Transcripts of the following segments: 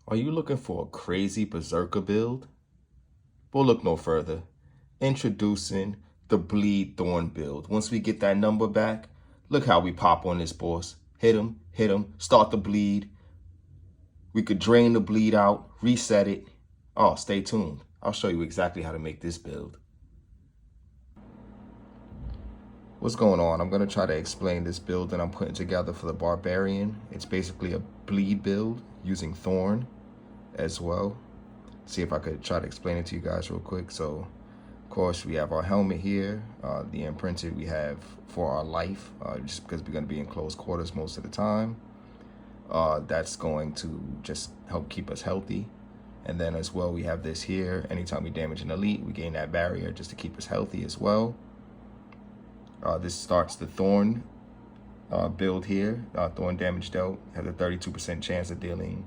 Are you looking for a crazy berserker build? Well, look no further. Introducing the Bleed Thorn build. Once we get that number back, look how we pop on this boss. Hit him, start the bleed. We could drain the bleed out, reset it. Oh, stay tuned. I'll show you exactly how to make this build. What's going on? I'm going to try to explain this build that I'm putting together for the Barbarian. It's basically a bleed build using Thorn as well. See if I could try to explain it to you guys real quick. So, of course, we have our helmet here. The imprinted we have for our life, just because we're going to be in close quarters most of the time. That's going to just help keep us healthy. And then as well, we have this here. Anytime we damage an elite, we gain that barrier just to keep us healthy as well. This starts the Thorn build here. Thorn damage dealt has a 32% chance of dealing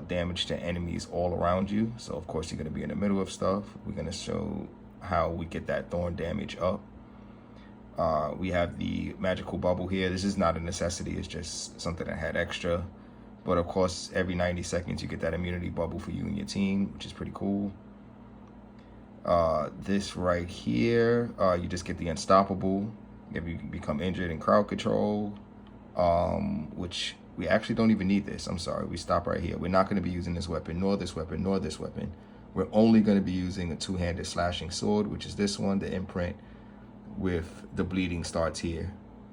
damage to enemies all around you. So of course you're going to be in the middle of stuff. We're going to show how we get that Thorn damage up. We have the magical bubble here. This is not a necessity, it's just something I had extra. But of course, every 90 seconds you get that immunity bubble for you and your team, which is pretty cool. This right here, you just get the unstoppable if you become injured in crowd control, which we actually don't even need this. I'm sorry, we stop right here. We're not going to be using this weapon, nor this weapon, nor this weapon. We're only going to be using a two-handed slashing sword, which is this one, the imprint with the bleeding starts here.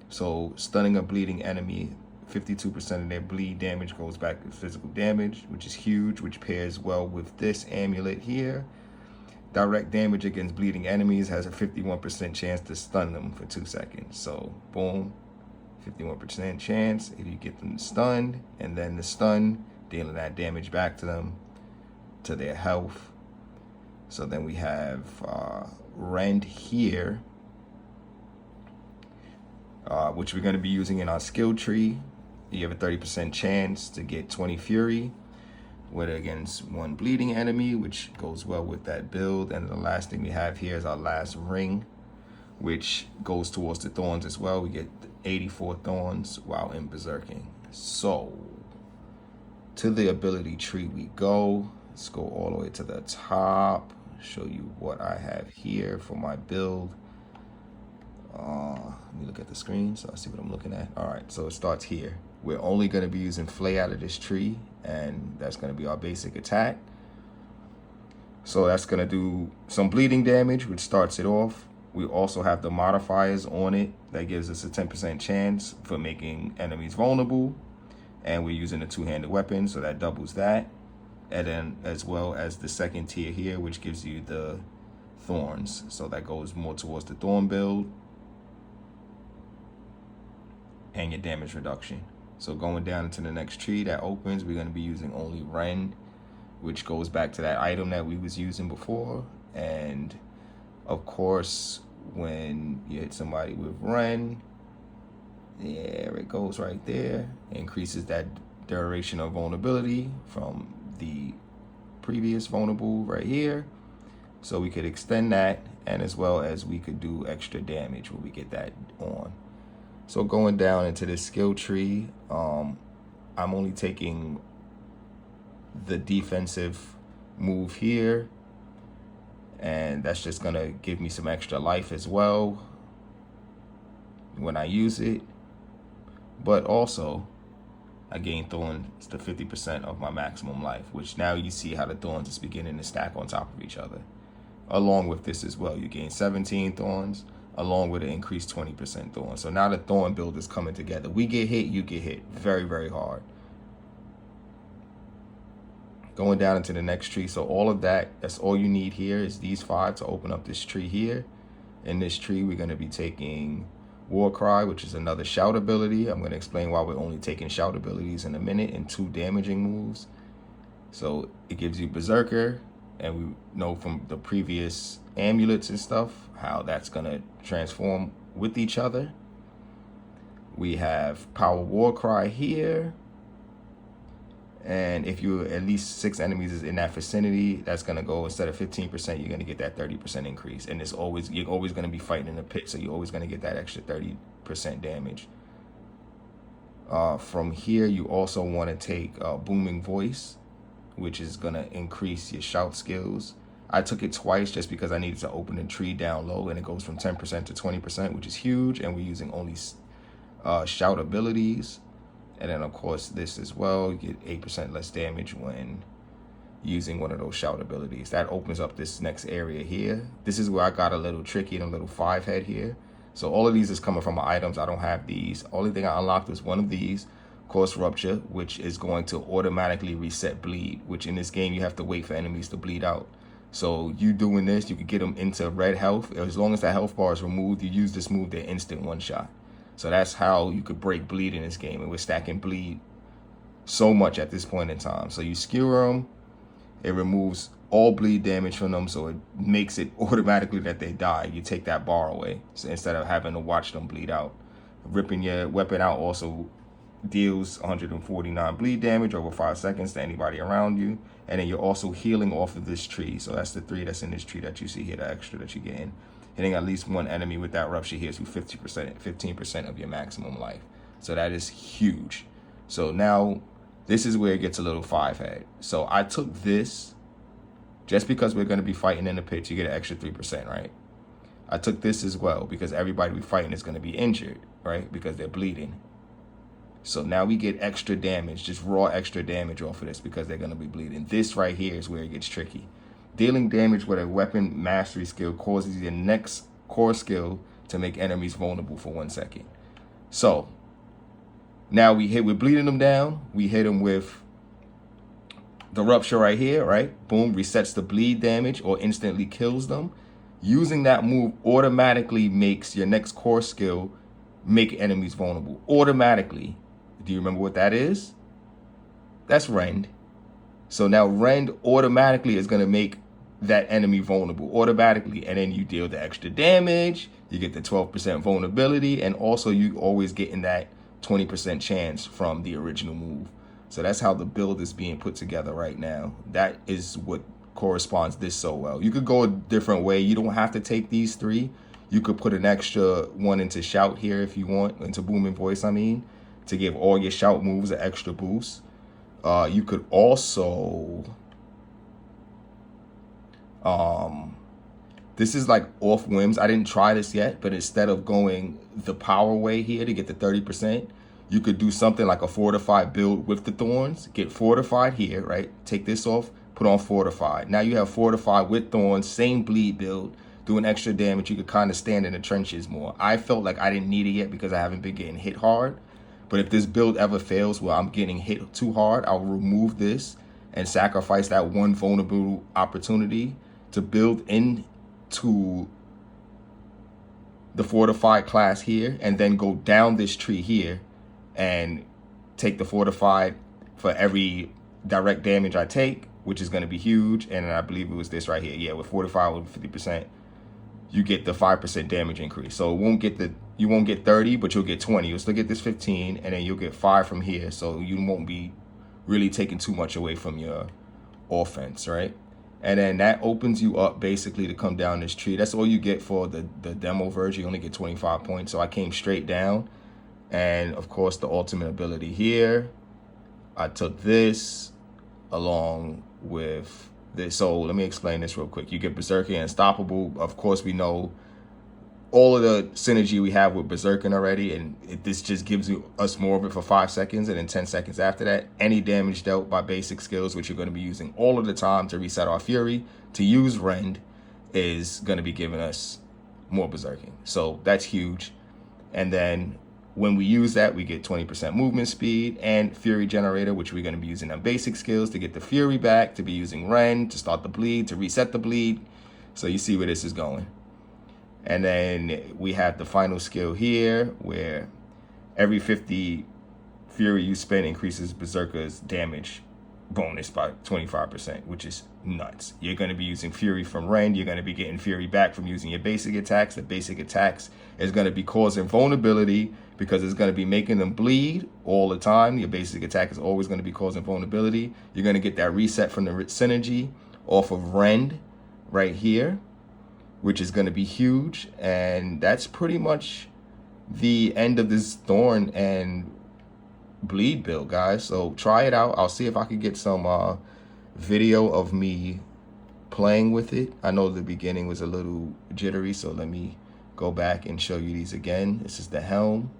So stunning a bleeding enemy, 52% of their bleed damage goes back to physical damage, which is huge, which pairs well with this amulet here. Direct damage against bleeding enemies has a 51% chance to stun them for 2 seconds. So boom, 51% chance if you get them stunned, and then the stun dealing that damage back to them, to their health. So then we have Rend here, which we're going to be using in our skill tree. You have a 30% chance to get 20 Fury with against 1 bleeding enemy, which goes well with that build. And the last thing we have here is our last ring, which goes towards the thorns as well. We get 84 thorns while in berserking. So to the ability tree we go. Let's go all the way to the top, show you what I have here for my build. Let me look at the screen so I see what I'm looking at. All right, so it starts here. We're only going to be using Flay out of this tree, and that's going to be our basic attack. So that's going to do some bleeding damage, which starts it off. We also have the modifiers on it that gives us a 10% chance for making enemies vulnerable, and we're using a two-handed weapon, so that doubles that. And then as well as the second tier here, which gives you the thorns, so that goes more towards the Thorn build and your damage reduction. So going down into the next tree that opens, we're going to be using only Rend, which goes back to that item that we was using before. And of course, when you hit somebody with Rend, there it goes right there. It increases that duration of vulnerability from the previous vulnerable right here. So we could extend that, and as well as we could do extra damage when we get that on. So going down into this skill tree, I'm only taking the defensive move here, and that's just gonna give me some extra life as well when I use it. But also, I gain thorns to 50% of my maximum life, which now you see how the thorns is beginning to stack on top of each other. Along with this as well, you gain 17 thorns, along with an increased 20% thorn. So now the Thorn build is coming together. We get hit, you get hit very, very hard. Going down into the next tree. So all of that, that's all you need here is these 5 to open up this tree here. In this tree, we're going to be taking War Cry, which is another shout ability. I'm going to explain why we're only taking shout abilities in a minute, and 2 damaging moves. So it gives you Berserker, and we know from the previous amulets and stuff how that's gonna transform with each other. We have Power War Cry here, and if you at least 6 enemies is in that vicinity, that's gonna go, instead of 15%, you're gonna get that 30% increase. And you're always gonna be fighting in the pit, so you're always gonna get that extra 30% damage. From here, you also want to take Booming Voice, which is going to increase your shout skills. I took it twice just because I needed to open the tree down low, and it goes from 10% to 20%, which is huge, and we're using only shout abilities. And then, of course, this as well, you get 8% less damage when using one of those shout abilities. That opens up this next area here. This is where I got a little tricky and a little 5-head here. So all of these is coming from my items. I don't have these. Only thing I unlocked was one of these, Course Rupture, which is going to automatically reset bleed, which in this game you have to wait for enemies to bleed out. So you doing this, you could get them into red health. As long as that health bar is removed, you use this move, they're instant one shot. So that's how you could break bleed in this game. And we're stacking bleed so much at this point in time. So you skewer them, it removes all bleed damage from them, so it makes it automatically that they die. You take that bar away, so instead of having to watch them bleed out. Ripping your weapon out also deals 149 bleed damage over 5 seconds to anybody around you. And then you're also healing off of this tree. So that's the 3 that's in this tree that you see here, the extra that you get in. Hitting at least one enemy with that rupture heals you 15% of your maximum life. So that is huge. So now this is where it gets a little 5-head. So I took this just because we're going to be fighting in the pit. You get an extra 3%, right? I took this as well because everybody we're fighting is going to be injured, right? Because they're bleeding. So now we get extra damage, just raw extra damage off of this because they're going to be bleeding. This right here is where it gets tricky. Dealing damage with a weapon mastery skill causes your next core skill to make enemies vulnerable for 1 second. So now we're bleeding them down. We hit them with the rupture right here, right? Boom, resets the bleed damage or instantly kills them. Using that move automatically makes your next core skill make enemies vulnerable. Automatically. Do you remember what that is? That's Rend. So now Rend automatically is going to make that enemy vulnerable automatically, and then you deal the extra damage, you get the 12% vulnerability, and also you always getting that 20% chance from the original move. So that's how the build is being put together right now. That is what corresponds this so well. You could go a different way. You don't have to take these 3. You could put an extra one into shout here if you want, into booming voice, I mean, to give all your shout moves an extra boost. You could also this is like off whims. I didn't try this yet, but instead of going the power way here to get the 30%, you could do something like a fortified build with the thorns. Get fortified here, right? Take this off, put on fortified. Now you have fortified with thorns, same bleed build, doing extra damage. You could kind of stand in the trenches more. I felt like I didn't need it yet because I haven't been getting hit hard. But if this build ever fails where I'm getting hit too hard, I'll remove this and sacrifice that one vulnerable opportunity to build into the fortified class here, and then go down this tree here and take the fortified for every direct damage I take, which is going to be huge. And I believe it was this right here. Yeah, with fortified with 50%, you get the 5% damage increase. So it won't get you won't get 30, but you'll get 20. You'll still get this 15, and then you'll get 5 from here. So you won't be really taking too much away from your offense, right? And then that opens you up basically to come down this tree. That's all you get for the demo version. You only get 25 points. So I came straight down. And of course, the ultimate ability here, I took this along with this. So let me explain this real quick. You get Berserker Unstoppable. Of course, we know all of the synergy we have with Berserking already, and this just gives us more of it for 5 seconds, and then 10 seconds after that, any damage dealt by basic skills, which you're going to be using all of the time to reset our Fury, to use Rend, is going to be giving us more Berserking. So that's huge. And then when we use that, we get 20% movement speed and Fury Generator, which we're going to be using on basic skills to get the Fury back, to be using Rend, to start the bleed, to reset the bleed. So you see where this is going. And then we have the final skill here, where every 50 Fury you spend increases Berserker's damage bonus by 25%, which is nuts. You're going to be using Fury from Rend. You're going to be getting Fury back from using your basic attacks. The basic attacks is going to be causing vulnerability because it's going to be making them bleed all the time. Your basic attack is always going to be causing vulnerability. You're going to get that reset from the synergy off of Rend right here, which is going to be huge. And that's pretty much the end of this Thorn and bleed build, guys. So try it out. I'll see if I can get some video of me playing with it. I know the beginning was a little jittery, so let me go back and show you these again. This is the helm,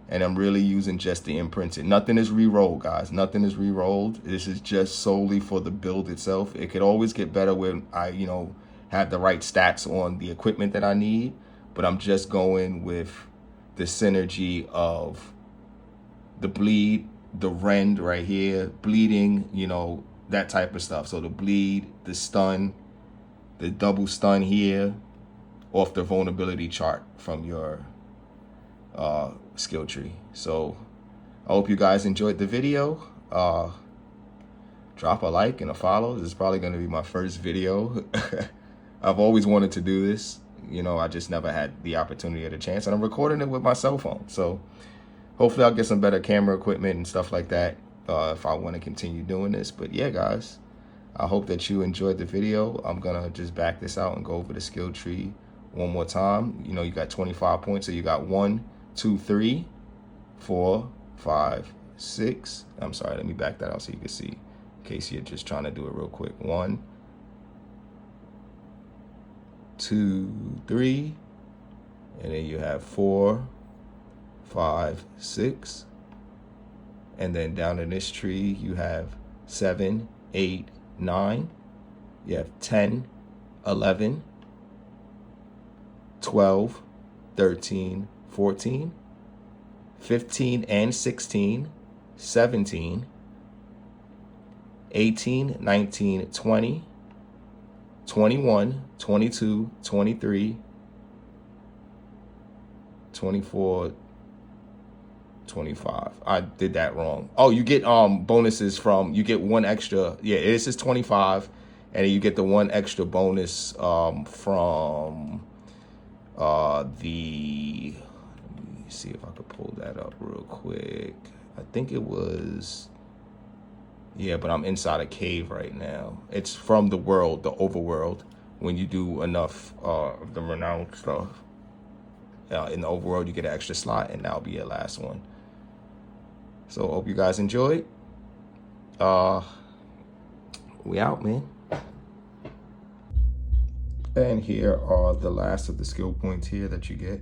and I'm really using just the imprinted. Nothing is re-rolled, guys. Nothing is re-rolled. This is just solely for the build itself. It could always get better when I, have the right stats on the equipment that I need, but I'm just going with the synergy of the bleed, the rend right here, bleeding, that type of stuff. So the bleed, the stun, the double stun here off the vulnerability chart from your skill tree. So I hope you guys enjoyed the video. Drop a like and a follow. This is probably going to be my first video. I've always wanted to do this. I just never had the opportunity or the chance, and I'm recording it with my cell phone. So hopefully I'll get some better camera equipment and stuff like that if I want to continue doing this. But yeah, guys, I hope that you enjoyed the video. I'm going to just back this out and go over the skill tree one more time. You got 25 points. So you got 1, 2, 3, 4, 5, 6. I'm sorry, let me back that out so you can see, in case you're just trying to do it real quick. 1, 2, 3, and then you have 4, 5, 6, and then down in this tree you have 7, 8, 9, you have 10, 11, 12, 13, 14, 15 and 16, 17, 18, 19, 20, 21, 22, 23, 24, 25. I did that wrong. Oh, you get bonuses from, you get 1 extra. Yeah, this is 25, and you get the 1 extra bonus from let me see if I could pull that up real quick. I think it was, yeah, but I'm inside a cave right now. It's from the world, the overworld. When you do enough of the renowned stuff in the overworld, you get an extra slot, and that'll be your last one. So hope you guys enjoyed. We out, man. And here are the last of the skill points here that you get,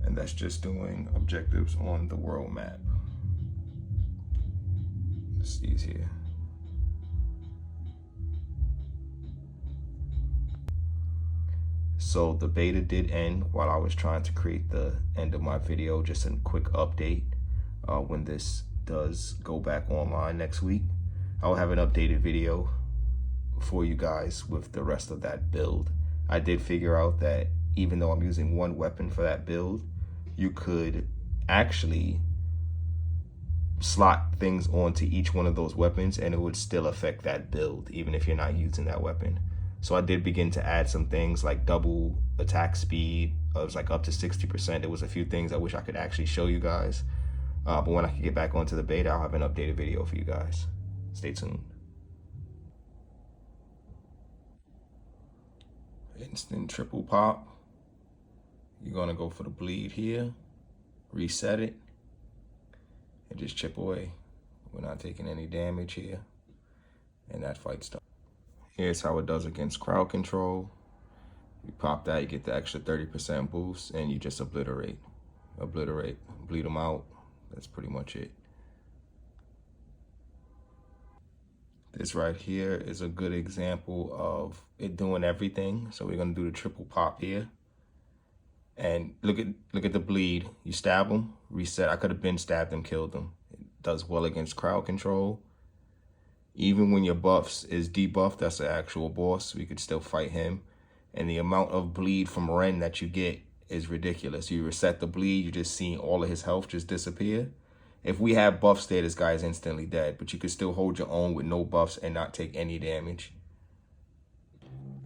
and that's just doing objectives on the world map. It's these here. So the beta did end while I was trying to create the end of my video. Just a quick update. When this does go back online next week, I'll have an updated video for you guys with the rest of that build. I did figure out that even though I'm using 1 weapon for that build, you could actually slot things onto each one of those weapons and it would still affect that build even if you're not using that weapon. So I did begin to add some things like double attack speed. It was like up to 60%. There was a few things I wish I could actually show you guys. But when I can get back onto the beta, I'll have an updated video for you guys. Stay tuned. Instant triple pop. You're gonna go for the bleed here, reset it, and just chip away. We're not taking any damage here, and that fight's done. Here's how it does against crowd control. You pop that, you get the extra 30% boost, and you just obliterate, bleed them out. That's pretty much it. This right here is a good example of it doing everything. So we're gonna do the triple pop here. And look at the bleed. You stab them, reset. I could have been stabbed them, killed them. It does well against crowd control. Even when your buffs is debuffed, that's the actual boss, we could still fight him. And the amount of bleed from Ren that you get is ridiculous. You reset the bleed, you just see all of his health just disappear. If we have buffs there, this guy is instantly dead, but you can still hold your own with no buffs and not take any damage.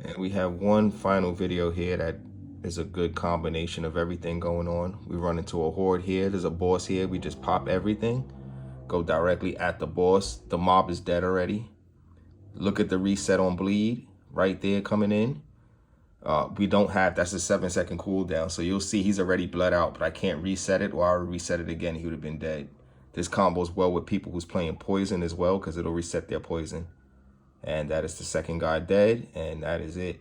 And we have one final video here that is a good combination of everything going on. We run into a horde here. There's a boss here. We just pop everything, go directly at the boss. The mob is dead already. Look at the reset on bleed right there coming in. We don't have, that's a 7-second cooldown. So you'll see he's already bled out, but I can't reset it, or I would reset it again, he would have been dead. This combos well with people who's playing poison as well, because it'll reset their poison. And that is the second guy dead, and that is it.